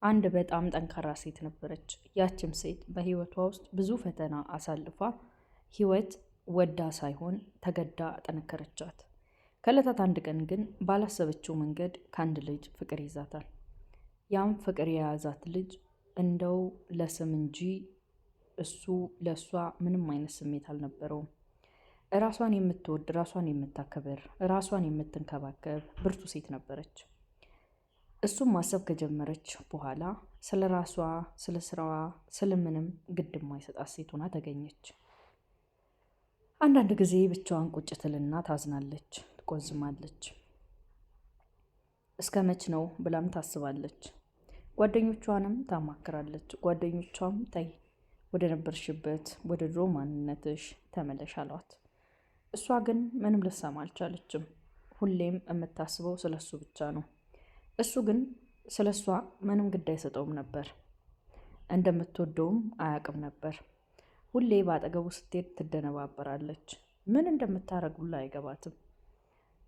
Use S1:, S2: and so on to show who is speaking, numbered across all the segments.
S1: አንድ በጣም ጠንካራ ሴት ነበረች። ያችም ሴት በህይወቷ ውስጥ ብዙ ፈተና አሳልፋ ህይወት ወዳ ሳይሆን ተገዳ ጠነከረቻት። ከዕለታት አንድ ቀን ግን ባላሰበችው መንገድ ከአንድ ልጅ ፍቅር ይዛታል። ያም ፍቅር የያዛት ልጅ እንደው ለስም እንጂ እሱ ለእሷ ምንም አይነት ስሜት አልነበረውም። ራሷን የምትወድ፣ ራሷን የምታከብር፣ ራሷን የምትንከባከብ ብርቱ ሴት ነበረች። እሱም ማሰብ ከጀመረች በኋላ ስለ ራሷ፣ ስለ ስራዋ፣ ስለምንም ግድ የማይሰጣት ሴት ሆና ተገኘች። አንዳንድ ጊዜ ብቻዋን ቁጭ ትልና ታዝናለች፣ ትቆዝማለች። እስከ መች ነው ብላም ታስባለች። ጓደኞቿንም ታማክራለች። ጓደኞቿም ተይ ወደ ነበርሽበት ወደ ድሮ ማንነትሽ ተመለሽ አሏት። እሷ ግን ምንም ልትሰማ አልቻለችም። ሁሌም የምታስበው ስለሱ ብቻ ነው። እሱ ግን ስለ እሷ ምንም ግድ አይሰጠውም ነበር። እንደምትወደውም አያውቅም ነበር። ሁሌ በአጠገቡ ስትሄድ ትደነባበራለች። ምን እንደምታረግ ሁላ አይገባትም።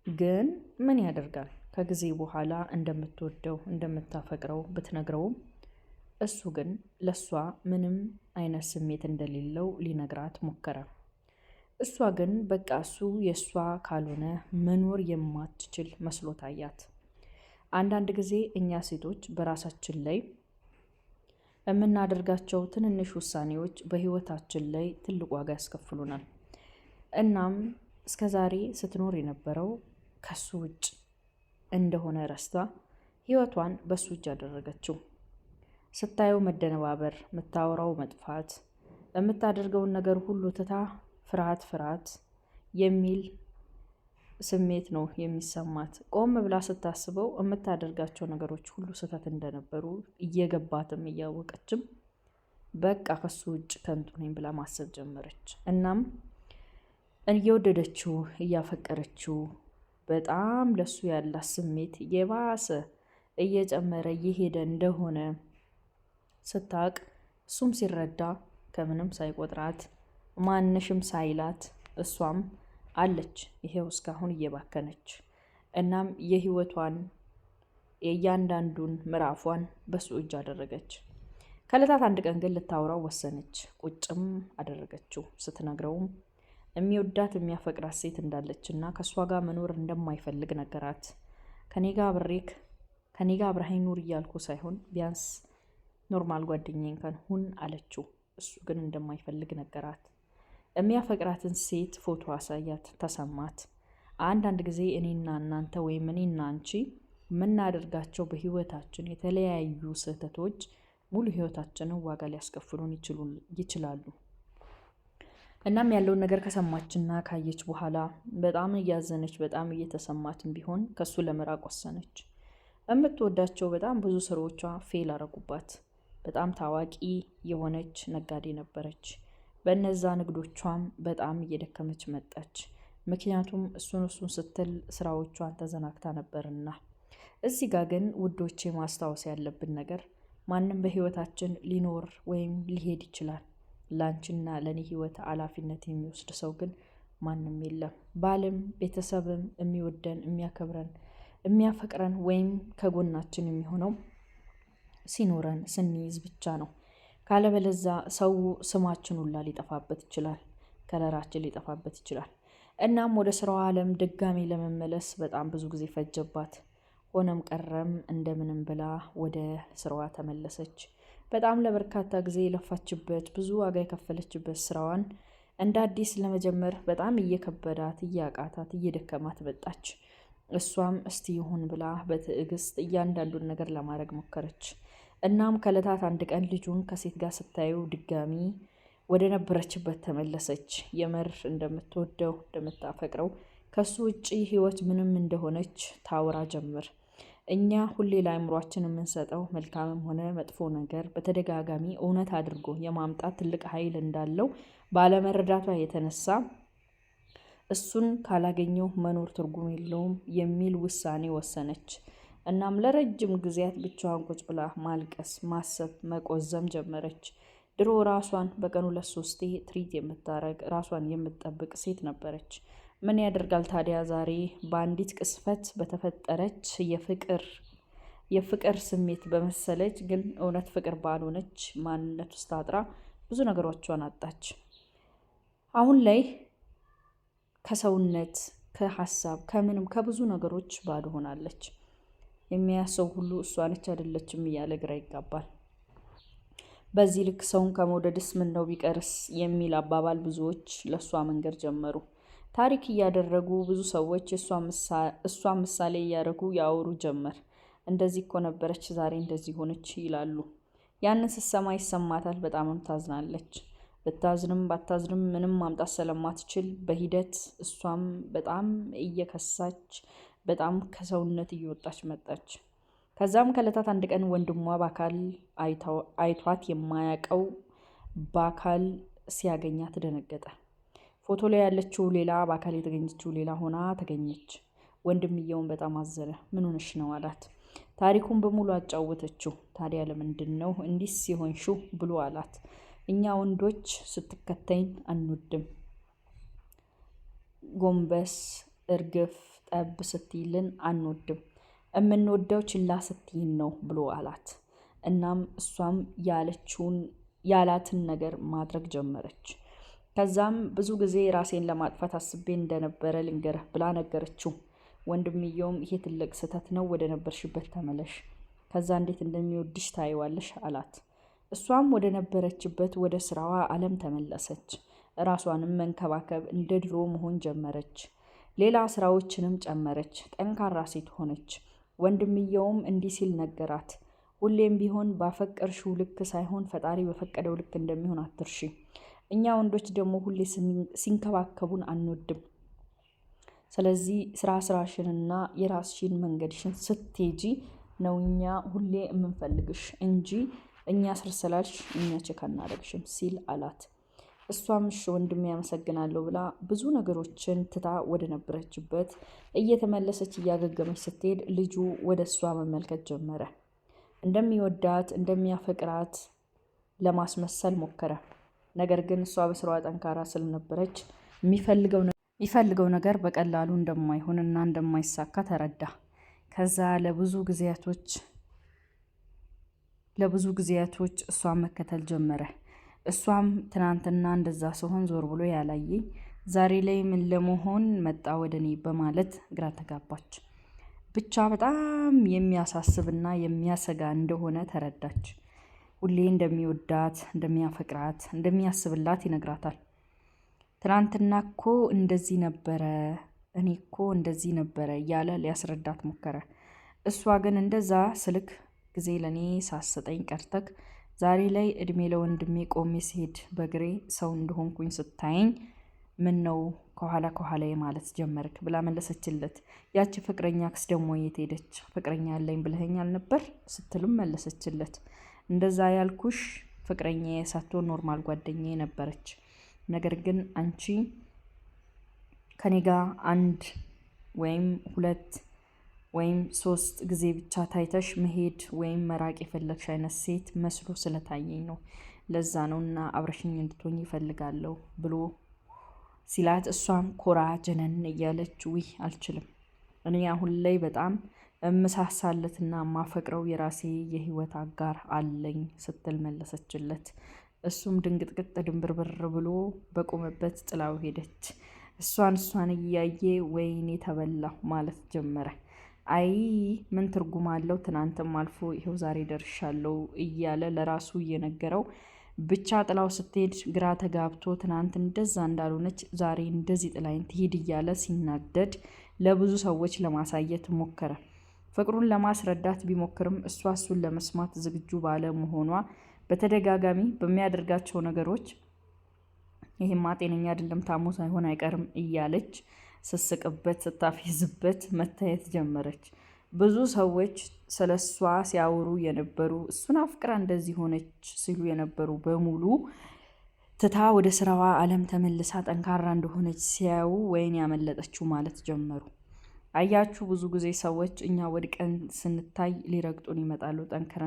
S1: ግን ምን ያደርጋል፣ ከጊዜ በኋላ እንደምትወደው እንደምታፈቅረው ብትነግረውም እሱ ግን ለእሷ ምንም አይነት ስሜት እንደሌለው ሊነግራት ሞከረ። እሷ ግን በቃ እሱ የእሷ ካልሆነ መኖር የማትችል መስሎ ታያት። አንዳንድ ጊዜ እኛ ሴቶች በራሳችን ላይ የምናደርጋቸው ትንንሽ ውሳኔዎች በህይወታችን ላይ ትልቅ ዋጋ ያስከፍሉናል። እናም እስከዛሬ ስትኖር የነበረው ከሱ ውጭ እንደሆነ ረስታ ህይወቷን በሱ እጅ አደረገችው። ስታየው መደነባበር፣ የምታወራው መጥፋት፣ የምታደርገውን ነገር ሁሉ ትታ ፍርሃት የሚል ስሜት ነው የሚሰማት። ቆም ብላ ስታስበው የምታደርጋቸው ነገሮች ሁሉ ስህተት እንደነበሩ እየገባትም እያወቀችም በቃ ከሱ ውጭ ከንቱ ነኝ ብላ ማሰብ ጀመረች። እናም እየወደደችው እያፈቀረችው በጣም ለሱ ያላት ስሜት የባሰ እየጨመረ እየሄደ እንደሆነ ስታቅ እሱም ሲረዳ ከምንም ሳይቆጥራት ማንሽም ሳይላት እሷም አለች ይሄው እስካሁን እየባከነች። እናም የህይወቷን የእያንዳንዱን ምዕራፏን በሱ እጅ አደረገች። ከዕለታት አንድ ቀን ግን ልታወራው ወሰነች። ቁጭም አደረገችው። ስትነግረውም የሚወዳት የሚያፈቅራት ሴት እንዳለችና ከእሷ ጋር መኖር እንደማይፈልግ ነገራት። ከኔ ጋር አብረሃኝ ኑር እያልኩ ሳይሆን ቢያንስ ኖርማል ጓደኛዬን እንኳን ሁን አለችው። እሱ ግን እንደማይፈልግ ነገራት። የሚያፈቅራትን ሴት ፎቶ አሳያት፣ ተሰማት። አንዳንድ ጊዜ እኔና እናንተ ወይም እኔና አንቺ የምናደርጋቸው በህይወታችን የተለያዩ ስህተቶች ሙሉ ህይወታችንን ዋጋ ሊያስከፍሉን ይችላሉ። እናም ያለውን ነገር ከሰማችና ካየች በኋላ በጣም እያዘነች በጣም እየተሰማትን ቢሆን ከሱ ለመራቅ ወሰነች። የምትወዳቸው በጣም ብዙ ስራዎቿ ፌል አረጉባት። በጣም ታዋቂ የሆነች ነጋዴ ነበረች። በነዛ ንግዶቿም በጣም እየደከመች መጣች። ምክንያቱም እሱን ስትል ስራዎቿን ተዘናግታ ነበርና። እዚህ ጋር ግን ውዶቼ ማስታወስ ያለብን ነገር ማንም በህይወታችን ሊኖር ወይም ሊሄድ ይችላል። ላንቺና ለኔ ህይወት ኃላፊነት የሚወስድ ሰው ግን ማንም የለም። ባልም ቤተሰብም የሚወደን የሚያከብረን የሚያፈቅረን ወይም ከጎናችን የሚሆነው ሲኖረን ስንይዝ ብቻ ነው። ካለበለዛ ሰው ስማችን ሁላ ሊጠፋበት ይችላል፣ ከለራችን ሊጠፋበት ይችላል። እናም ወደ ስራዋ ዓለም ድጋሚ ለመመለስ በጣም ብዙ ጊዜ ፈጀባት። ሆነም ቀረም እንደምንም ብላ ወደ ስራዋ ተመለሰች። በጣም ለበርካታ ጊዜ የለፋችበት ብዙ ዋጋ የከፈለችበት ስራዋን እንደ አዲስ ለመጀመር በጣም እየከበዳት እያቃታት እየደከማት መጣች። እሷም እስቲ ይሁን ብላ በትዕግስት እያንዳንዱን ነገር ለማድረግ ሞከረች። እናም ከዕለታት አንድ ቀን ልጁን ከሴት ጋር ስታየው ድጋሚ ወደ ነበረችበት ተመለሰች። የምር እንደምትወደው እንደምታፈቅረው ከሱ ውጪ ህይወት ምንም እንደሆነች ታወራ ጀመር። እኛ ሁሌ ለአእምሯችን የምንሰጠው መልካምም ሆነ መጥፎ ነገር በተደጋጋሚ እውነት አድርጎ የማምጣት ትልቅ ኃይል እንዳለው ባለመረዳቷ የተነሳ እሱን ካላገኘው መኖር ትርጉም የለውም የሚል ውሳኔ ወሰነች። እናም ለረጅም ጊዜያት ብቻዋን ቁጭ ብላ ማልቀስ፣ ማሰብ፣ መቆዘም ጀመረች። ድሮ ራሷን በቀን 2-3 ትሪት የምታረግ ራሷን የምትጠብቅ ሴት ነበረች። ምን ያደርጋል ታዲያ ዛሬ በአንዲት ቅስፈት በተፈጠረች የፍቅር የፍቅር ስሜት በመሰለች ግን እውነት ፍቅር ባልሆነች ማንነት ውስጥ አጥራ ብዙ ነገሮቿን አጣች። አሁን ላይ ከሰውነት፣ ከሀሳብ፣ ከምንም ከብዙ ነገሮች ባዶ ሆናለች። የሚያሰው ሁሉ እሷ ነች አይደለችም እያለ ግራ ይጋባል። በዚህ ልክ ሰውን ከመውደድስ ምን ነው ቢቀርስ የሚል አባባል ብዙዎች ለእሷ መንገድ ጀመሩ። ታሪክ እያደረጉ ብዙ ሰዎች እሷን ምሳሌ እያደረጉ ያወሩ ጀመር። እንደዚህ እኮ ነበረች ዛሬ እንደዚህ ሆነች ይላሉ። ያንን ስትሰማ ይሰማታል፣ በጣምም ታዝናለች። ብታዝንም ባታዝንም ምንም ማምጣት ስለማትችል በሂደት እሷም በጣም እየከሳች በጣም ከሰውነት እየወጣች መጣች። ከዛም ከዕለታት አንድ ቀን ወንድሟ በአካል አይቷት የማያውቀው በአካል ሲያገኛት ደነገጠ። ፎቶ ላይ ያለችው ሌላ በአካል የተገኘችው ሌላ ሆና ተገኘች። ወንድምየውን በጣም አዘነ። ምን ሆነሽ ነው አላት። ታሪኩን በሙሉ አጫወተችው። ታዲያ ለምንድን ነው እንዲህ ሲሆንሽው ብሎ አላት። እኛ ወንዶች ስትከተይን አንወድም፣ ጎንበስ እርግፍ ጠብ ስትይልን አንወድም፣ የምንወደው ችላ ስትይን ነው ብሎ አላት። እናም እሷም ያላትን ነገር ማድረግ ጀመረች። ከዛም ብዙ ጊዜ ራሴን ለማጥፋት አስቤ እንደነበረ ልንገርህ ብላ ነገረችው። ወንድምየውም ይሄ ትልቅ ስህተት ነው፣ ወደ ነበርሽበት ተመለሽ፣ ከዛ እንዴት እንደሚወድሽ ታይዋለሽ አላት። እሷም ወደ ነበረችበት ወደ ስራዋ ዓለም ተመለሰች። ራሷንም መንከባከብ እንደ ድሮ መሆን ጀመረች። ሌላ ስራዎችንም ጨመረች። ጠንካራ ሴት ሆነች። ወንድምየውም እንዲህ ሲል ነገራት። ሁሌም ቢሆን ባፈቀርሽው ልክ ሳይሆን ፈጣሪ በፈቀደው ልክ እንደሚሆን አትርሺ። እኛ ወንዶች ደግሞ ሁሌ ሲንከባከቡን አንወድም። ስለዚህ ስራሽንና የራስሽን መንገድሽን ስትሄጂ ነው እኛ ሁሌ የምንፈልግሽ እንጂ እኛ ስር ስላልሽ እኛ ቼክ አናደርግሽም ሲል አላት። እሷም እሺ ወንድሜ ያመሰግናለሁ ብላ ብዙ ነገሮችን ትታ ወደ ነበረችበት እየተመለሰች እያገገመች ስትሄድ ልጁ ወደ እሷ መመልከት ጀመረ። እንደሚወዳት እንደሚያፈቅራት ለማስመሰል ሞከረ። ነገር ግን እሷ በስራዋ ጠንካራ ስለነበረች የሚፈልገው ነገር በቀላሉ እንደማይሆንና እንደማይሳካ ተረዳ። ከዛ ለብዙ ጊዜያቶች እሷን መከተል ጀመረ። እሷም ትናንትና እንደዛ ሲሆን ዞር ብሎ ያላየኝ ዛሬ ላይ ምን ለመሆን መጣ ወደ እኔ በማለት ግራ ተጋባች። ብቻ በጣም የሚያሳስብና የሚያሰጋ እንደሆነ ተረዳች። ሁሌ እንደሚወዳት፣ እንደሚያፈቅራት፣ እንደሚያስብላት ይነግራታል። ትናንትና እኮ እንደዚህ ነበረ፣ እኔ እኮ እንደዚህ ነበረ እያለ ሊያስረዳት ሞከረ። እሷ ግን እንደዛ ስልክ ጊዜ ለእኔ ሳሰጠኝ ቀርተክ ዛሬ ላይ እድሜ ለወንድሜ ቆሜ ሲሄድ በግሬ ሰው እንደሆንኩኝ ስታየኝ ምን ነው ከኋላ ማለት ጀመርክ ብላ መለሰችለት። ያቺ ፍቅረኛ ክስ ደግሞ የት ሄደች? ፍቅረኛ ያለኝ ብለኸኝ አልነበር ስትልም መለሰችለት። እንደዛ ያልኩሽ ፍቅረኛ ሳትሆን ኖርማል ጓደኛዬ ነበረች። ነገር ግን አንቺ ከኔ ጋር 1 ወይም 2 ወይም 3 ጊዜ ብቻ ታይተሽ መሄድ ወይም መራቅ የፈለግሽ አይነት ሴት መስሎ ስለታየኝ ነው። ለዛ ነውና አብረሽኝ እንድትሆኝ ይፈልጋለሁ ብሎ ሲላት እሷም ኮራ ጀነን እያለች ውይ አልችልም፣ እኔ አሁን ላይ በጣም እምሳሳለትና ማፈቅረው የራሴ የህይወት አጋር አለኝ ስትል መለሰችለት። እሱም ድንግጥግጥ ድንብርብር ብሎ በቆመበት ጥላው ሄደች። እሷን እያየ ወይኔ ተበላሁ ማለት ጀመረ። አይ ምን ትርጉም አለው? ትናንትም አልፎ ይኸው ዛሬ ደርሻለሁ እያለ ለራሱ እየነገረው ብቻ ጥላው ስትሄድ ግራ ተጋብቶ ትናንት እንደዛ እንዳልሆነች ዛሬ እንደዚህ ጥላይን ትሄድ እያለ ሲናደድ ለብዙ ሰዎች ለማሳየት ሞከረ። ፍቅሩን ለማስረዳት ቢሞክርም እሷ እሱን ለመስማት ዝግጁ ባለ መሆኗ በተደጋጋሚ በሚያደርጋቸው ነገሮች ይሄማ ጤነኛ አይደለም ታሞ ሳይሆን አይቀርም እያለች ስስቅበት ስታፌዝበት መታየት ጀመረች። ብዙ ሰዎች ስለሷ ሲያወሩ የነበሩ እሱን አፍቅራ እንደዚህ ሆነች ሲሉ የነበሩ በሙሉ ትታ ወደ ስራዋ ዓለም ተመልሳ ጠንካራ እንደሆነች ሲያዩ ወይን ያመለጠችው ማለት ጀመሩ። አያችሁ ብዙ ጊዜ ሰዎች እኛ ወድቀን ስንታይ ሊረግጡን ይመጣሉ። ጠንክረን